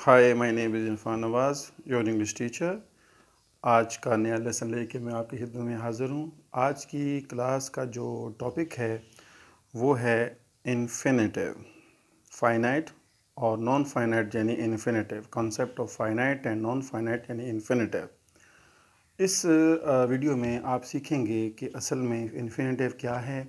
Hi, my name is Irfan Nawaz, your English teacher. आज का नया लेसन लेके मैं आपकी खिदमत में हाज़िर हूँ। आज की क्लास का जो टॉपिक है वो है इन्फिनेटिव, फाइनाइट और नॉन फाइनाइट यानी infinitive, concept of finite and non finite यानी इन्फिनेटिव। इस वीडियो में आप सीखेंगे कि असल में इन्फिनेटिव क्या है,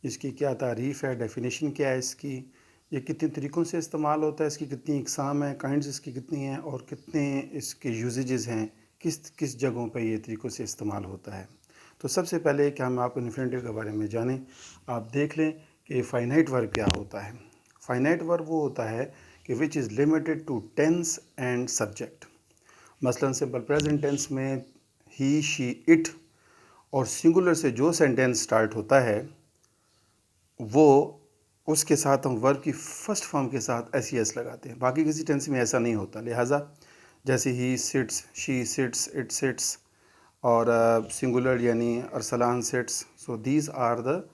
इसकी क्या तारीफ़ है, डेफिनेशन क्या है इसकी, ये कितने तरीक़ों से इस्तेमाल होता है, इसकी कितनी इकसाम है, काइंड्स इसकी कितनी हैं और कितने इसके यूजेजेस हैं, किस किस जगहों पे ये तरीक़ों से इस्तेमाल होता है। तो सबसे पहले कि हम आप इन्फिनेटिव के बारे में जानें, आप देख लें कि फ़ाइनाइट वर्ब क्या होता है। फ़ाइनाइट वर्ब वो होता है कि which is limited to tense and subject. मसलन सिंपल प्रेजेंट टेंस में ही, शी, इट और सिंगुलर से जो सेंटेंस स्टार्ट होता है वो उसके साथ हम वर्ब की फ़र्स्ट फॉर्म के साथ एस ई एस लगाते हैं। बाकी किसी टेंस में ऐसा नहीं होता। लिहाजा जैसे he sits, she sits, it sits और सिंगुलर यानी Arsalan sits, so these are the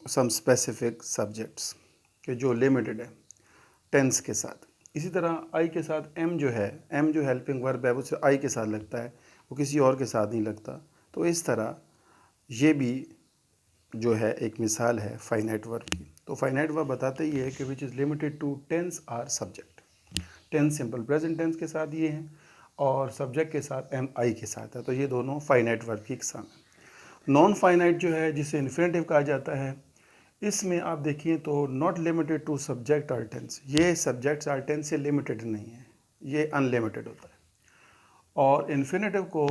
some specific subjects कि जो लिमिटेड है टेंस के साथ। इसी तरह आई के साथ एम जो है, एम जो हेल्पिंग वर्ब है वो सिर्फ आई के साथ लगता है, वो किसी और के साथ नहीं लगता। तो इस तरह ये भी जो है एक मिसाल है फाइनाइट वर्ब की। तो फाइनाइट वर्ब बताते ही है कि which is limited to tense or subject. Tense simple present tense के साथ ये हैं और सब्जेक्ट के साथ एम आई के साथ है। तो ये दोनों फाइनाइट वर्ब की इकसाम है। नॉन फाइनाइट जो है जिसे इन्फिनेटिव कहा जाता है, इसमें आप देखिए तो not limited to subject or tense, ये सब्जेक्ट्स आर टेंस से लिमिटेड नहीं है, ये अनलिमिटेड होता है। और इन्फिनेटिव को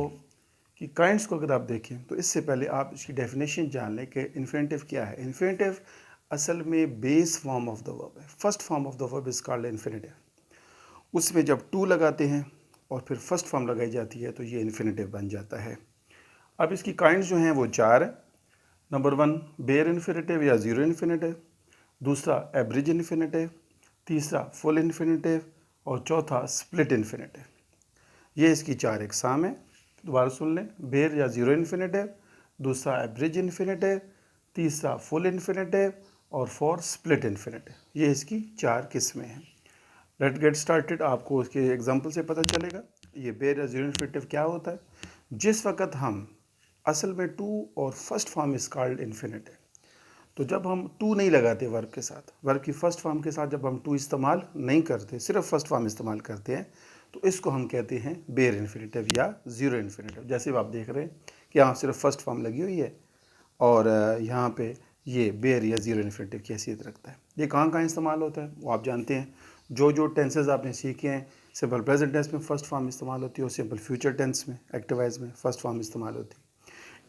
कि काइंड्स को अगर आप देखें तो इससे पहले आप इसकी डेफिनेशन जान लें कि इन्फिनेटिव क्या है। इन्फिनेटिव असल में base form of the verb है। First form of the verb is called infinitive. उसमें जब टू लगाते हैं और फिर फर्स्ट फॉर्म लगाई जाती है तो ये इन्फिनेटिव बन जाता है। अब इसकी काइंड्स जो हैं वो चार है। नंबर वन बेयर इन्फिनेटिव या ज़ीरो इन्फिनेटिव, दूसरा एवरेज इन्फिनेटिव, तीसरा फुल इन्फिनेटिव और चौथा स्प्लिट इन्फिनेटिव। ये इसकी चार इकसाम है। दोबारा सुन लें, बेयर या ज़ीरो इन्फिनेटिव, दूसरा एवरेज इन्फिनेटिव, तीसरा फुल इन्फिनेटिव और फोर स्प्लिट इन्फिनेटिव। ये इसकी चार किस्में हैं। Let get started. आपको उसके एग्जांपल से पता चलेगा ये बेयर या ज़ीरो इन्फिनेटिव क्या होता है। जिस वक्त हम असल में टू और first form is called infinitive, तो जब हम टू नहीं लगाते वर्ब के साथ, वर्ब की फर्स्ट फॉर्म के साथ जब हम टू इस्तेमाल नहीं करते, सिर्फ फर्स्ट फॉर्म इस्तेमाल करते हैं, तो इसको हम कहते हैं बेयर इन्फिनेटिव या ज़ीरो इन्फिनेटिव। जैसे आप देख रहे हैं कि यहाँ सिर्फ फर्स्ट फॉर्म लगी हुई है और यहाँ पे ये बेयर या ज़ीरो इन्फिनेटिव की हैसियत रखता है। ये कहाँ कहाँ इस्तेमाल होता है वो आप जानते हैं। जो टेंसेज आपने सीखे हैं, सिंपल प्रेजेंट टेंस में फर्स्ट फॉर्म इस्तेमाल होती है और सिंपल फ्यूचर टेंस में एक्टिव वॉइस में फर्स्ट फॉर्म इस्तेमाल होती है।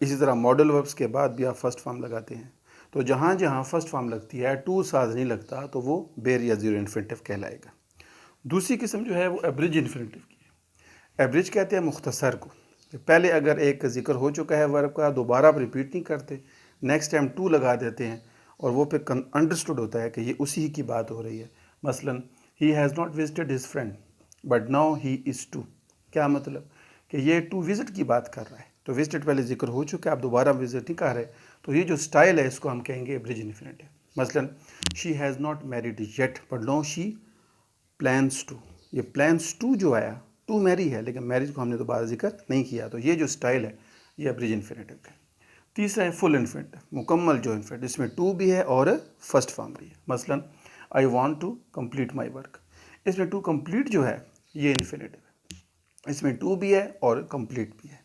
इसी तरह मॉडल वर्ब्स के बाद भी आप फर्स्ट फॉर्म लगाते हैं। तो जहाँ जहाँ फर्स्ट फॉर्म लगती है, टू साथ नहीं लगता, तो वो बेयर या ज़ीरो इन्फिनेटिव कहलाएगा। दूसरी किस्म जो है वो एवरेज इन्फिनेटिव की है। एवरेज कहते हैं मुख्तसर को। पहले अगर एक जिक्र हो चुका है वर्ब का, दोबारा आप रिपीट नहीं करते, नेक्स्ट टाइम टू लगा देते हैं और वो पे अंडरस्टूड होता है कि ये उसी की बात हो रही है। मसलन he has not visited his friend but now he is to. क्या मतलब कि ये टू विजिट की बात कर रहा है, तो विजिटेड पहले जिक्र हो चुका है, आप दोबारा विजिट नहीं कर रहे, तो ये जो स्टाइल है इसको हम कहेंगे एवरेज इन्फिनेटिव। मसलन she has not married yet but now she plans to. ये प्लान्स टू जो आया, टू मैरी है लेकिन मैरिज को हमने दोबारा जिक्र नहीं किया, तो ये जो स्टाइल है ये एवरेज इन्फिनेटिव का है। तीसरा है फुल इन्फिनेटिव, मुकम्मल जो इन्फिनेटिव, इसमें टू भी है और फर्स्ट फॉर्म भी है। मसलन I want to complete my work, इसमें टू कंप्लीट जो है ये इन्फिनेटिव है, इसमें टू भी है और कंप्लीट भी है।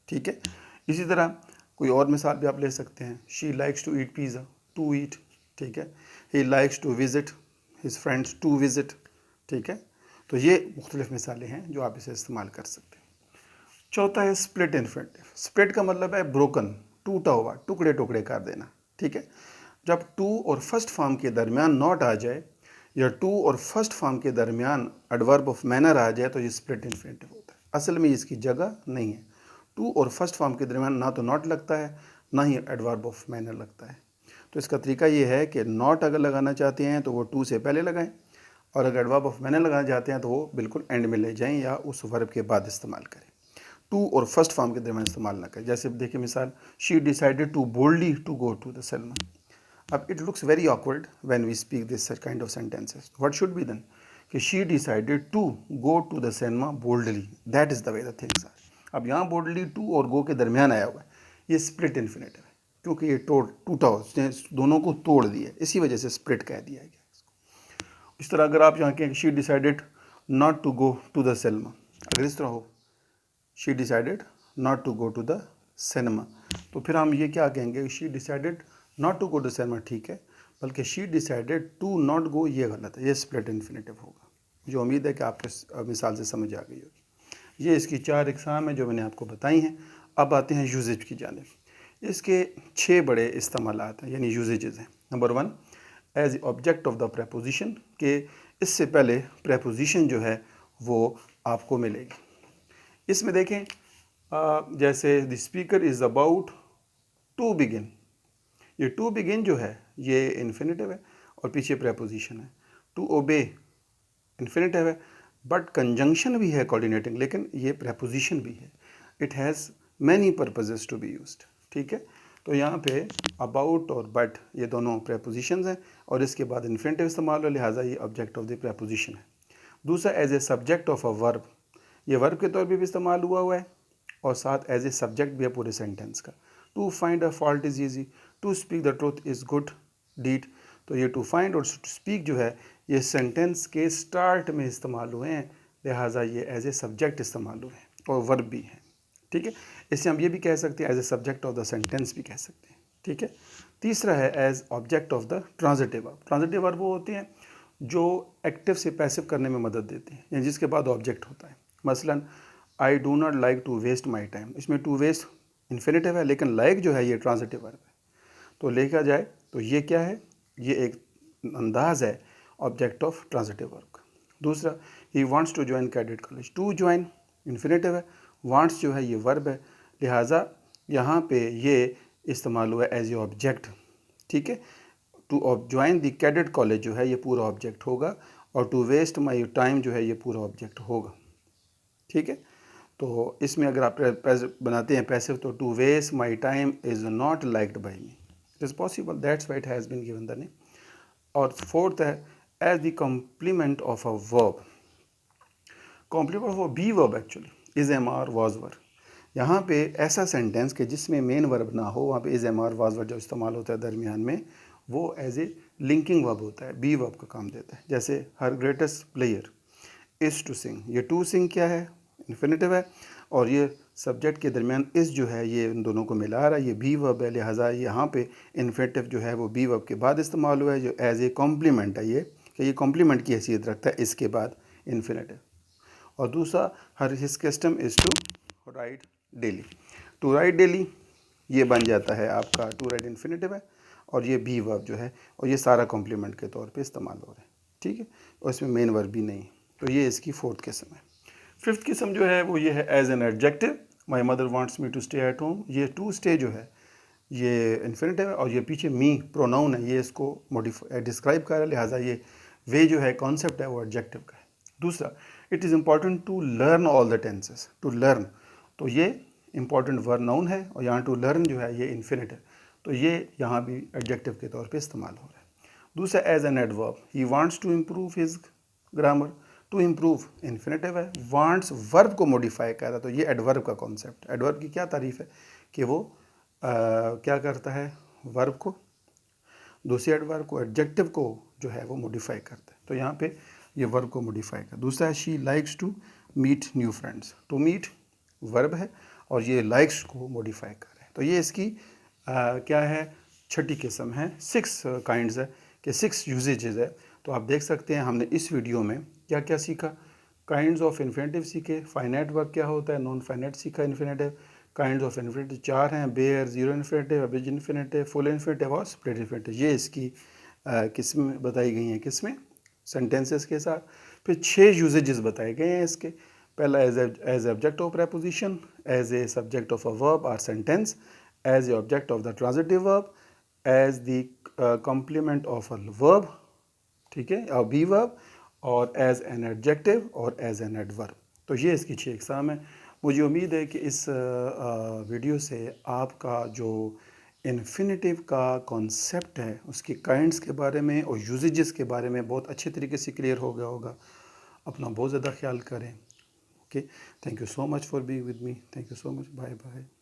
ठीक है। इसी तरह कोई और मिसाल भी आप ले सकते हैं। She likes to eat pizza, to eat. ठीक है। He likes to visit his friends, to visit. ठीक है। तो ये मुख्तलिफ मिसालें हैं जो आप इसे इस्तेमाल कर सकते हैं। चौथा है स्प्लिट इन्फिनेटिव। स्प्लिट का मतलब है ब्रोकन, टूटा हुआ, टुकड़े टुकड़े कर देना। ठीक है। जब टू और फर्स्ट फॉर्म के दरमियान नॉट आ जाए या टू और फर्स्ट फॉर्म के दरमियान एडवर्ब ऑफ मैनर आ जाए तो ये स्प्लिट इन्फिनेटिव होता है। असल में इसकी जगह नहीं है। टू और फर्स्ट फॉर्म के दरमियान ना तो नॉट लगता है ना ही एडवर्ब ऑफ मैनर लगता है। तो इसका तरीका ये है कि नॉट अगर लगाना चाहते हैं तो वो टू से पहले लगाएं और अगर एडवर्ब ऑफ मैनर लगाना चाहते हैं तो वो बिल्कुल एंड में ले जाएं या उस वर्ब के बाद इस्तेमाल करें। टू और फर्स्ट फॉर्म के दरमियान इस्तेमाल ना करें। जैसे देखिए मिसाल, she decided to boldly to go to the cinema. अब it looks very awkward when we speak this kind of sentences, what should be done कि she decided to go to the cinema boldly, that is the way the things are. अब यहाँ boldly to और गो के दरमियान आया हुआ है, ये स्प्लिट इन्फिनेटिव है क्योंकि ये टूटा, उसने दोनों को तोड़ दिया, इसी वजह से स्प्लिट कह दिया गया इसको। इस तरह अगर आप यहाँ के she decided not to go to the cinema, अगर इस तरह हो she decided not to go to the cinema, तो फिर हम ये क्या कहेंगे, she decided not to go to cinema ठीक है, बल्कि she decided to not go ये गलत है, ये स्प्लिट इन्फिनेटिव होगा। मुझे उम्मीद है कि आपको मिसाल से समझ आ गई होगी। ये इसकी 4 इकसाम है जो मैंने आपको बताई हैं। अब आते हैं यूजेज की जानिब। इसके 6 बड़े इस्तेमालात हैं, यानी यूजेजेस हैं। Number 1, as object of the preposition, के इससे पहले प्रेपोजिशन जो है वो आपको मिलेगी। इसमें देखें जैसे the speaker is about to begin, ये टू बिगिन जो है ये इन्फिनेटिव है और पीछे प्रेपोजिशन है। टू ओबे इन्फिनेटिव है बट कंजंक्शन भी है कोऑर्डिनेटिंग, लेकिन ये प्रेपोजिशन भी है। It has many purposes to be used, ठीक है। तो यहाँ पे अबाउट और बट ये दोनों प्रेपोजिशंस हैं और इसके बाद इन्फिनेटिव इस्तेमाल हो, लिहाजा ये ऑब्जेक्ट ऑफ द प्रेपोजिशन है। दूसरा, as a subject of a verb, ये वर्ब के तौर पे भी इस्तेमाल हुआ है और साथ एज ए सब्जेक्ट भी है पूरे सेंटेंस का। To find a fault is easy, to speak the truth is good deed. तो ये टू फाइंड और टू स्पीक जो है ये सेंटेंस के स्टार्ट में इस्तेमाल हुए हैं, लिहाजा ये एज ए सब्जेक्ट इस्तेमाल हुए हैं और वर्ब भी हैं, ठीक है। इससे हम ये भी कह सकते हैं as a subject of the sentence भी कह सकते हैं, ठीक है। तीसरा है as object of the transitive verb. Transitive verb वो होते हैं जो एक्टिव से पैसिव करने में मदद देते हैं, यानी जिसके बाद ऑब्जेक्ट होता है। मसलन I do not like to waste my time, इसमें टू वेस्ट इन्फिनेटिव है लेकिन लाइक जो है ये ट्रांजिटिव वर्ब है। तो लेखा जाए तो ये क्या है, ये एक अंदाज है ऑब्जेक्ट ऑफ ट्रांजिटिव वर्ब का। दूसरा, he wants to join cadet college, to join infinitive है, वांट्स जो है ये वर्ब है, लिहाजा यहाँ पे ये इस्तेमाल हुआ एज ए ऑब्जेक्ट, ठीक है। To join the cadet college जो है ये पूरा ऑब्जेक्ट होगा और टू वेस्ट माई टाइम जो है ये पूरा ऑब्जेक्ट होगा, ठीक है। तो इसमें अगर आप बनाते हैं पैसिव तो to waste my time is not liked by me, it is possible, that's why it has been given the name. और फोर्थ है as the complement of a verb, complement of a be verb actually is am are was were. यहाँ पे ऐसा sentence के जिसमें main verb ना हो, वहाँ पे is am are was were जो इस्तेमाल होता है दरमियान में, वो एज ए लिंकिंग वर्ब होता है, बी वर्ब का काम देता है। जैसे हर greatest player is to sing, ये टू सिंग क्या है, इन्फिनेटिव है और ये सब्जेक्ट के दरमियान इस जो है ये इन दोनों को मिला रहा है, ये बी वर्ब है, लिहाजा यहाँ पे इन्फिनेटिव जो है वो बी वर्ब के बाद इस्तेमाल हुआ है जो एज ए कॉम्प्लीमेंट है, ये कि ये कॉम्प्लीमेंट की हैसियत रखता है इसके बाद इन्फिनेटिव। और दूसरा, her his custom is to write daily, to write daily ये बन जाता है आपका टू राइट इन्फिनेटिव है और ये बी वर्ब जो है और ये सारा कॉम्प्लीमेंट के तौर पे इस्तेमाल हो रहा है, ठीक है। और इसमें मेन वर्ब भी नहीं, तो ये इसकी फोर्थ किस्म है। फिफ्थ किस्म जो है वो ये है as an adjective, my mother wants me to stay at home, ये टू स्टे जो है ये इन्फिनेटिव है और ये पीछे मी प्रोनाउन है, ये इसको मॉडिफाई डिस्क्राइब कर रहा है, लिहाजा ये वे जो है कॉन्सेप्ट है वो एडजेक्टिव का है। दूसरा, it is important to learn all the tenses, to learn तो ये इंपॉर्टेंट वर्ब नाउन है और यहाँ टू लर्न जो है ये इन्फिनेटिव, तो ये यहाँ भी एडजेक्टिव के तौर पे इस्तेमाल हो रहा है। दूसरा, as an adverb, he wants to improve his grammar, to improve infinitive है, वांट्स वर्ब को मॉडिफाई कर रहा है, तो ये एडवर्ब का कॉन्सेप्ट। एडवर्ब की क्या तारीफ है कि वो क्या करता है, वर्ब को, दूसरे एडवर्ब को, एडजेक्टिव को जो है वो मॉडिफाई करता है, तो यहाँ पे ये वर्ब को मॉडिफाई कर। दूसरा है she likes to meet new friends, to meet verb है और ये लाइक्स को मॉडिफाई कर रहे हैं, तो ये इसकी क्या है, छठी किस्म है, 6 काइंड्स है कि 6 यूजेजेस है। तो आप देख सकते हैं हमने इस वीडियो में क्या क्या सीखा, काइंड्स ऑफ इन्फिनेटिव सीखे, फाइनाइट वर्ब क्या होता है, नॉन फाइनाइट सीखा, इन्फिनेटिव, काइंड्स ऑफ इन्फिनेटिव 4 हैं, bare, zero infinitive, abridge infinitive, full infinitive और स्प्लिट इन्फिनेटिव, ये इसकी किस्म बताई गई हैं, किसमें, सेंटेंसेस के साथ। फिर 6 यूजेजेस बताए गए हैं इसके, पहला as object of preposition, as a subject of a verb और sentence, as a object of the transitive verb, as the complement of a verb, ठीक है, और बी वर्ब, और एज एन एडजेक्टिव और एज एन एडवर्ब। तो ये इसकी 6 इकसाम है। मुझे उम्मीद है कि इस वीडियो से आपका जो इन्फिनेटिव का कॉन्सेप्ट है, उसकी काइंड्स के बारे में और यूजेजेस के बारे में बहुत अच्छे तरीके से क्लियर हो गया होगा। अपना बहुत ज़्यादा ख्याल करें। Okay, thank you so much for being with me. Thank you so much. Bye bye.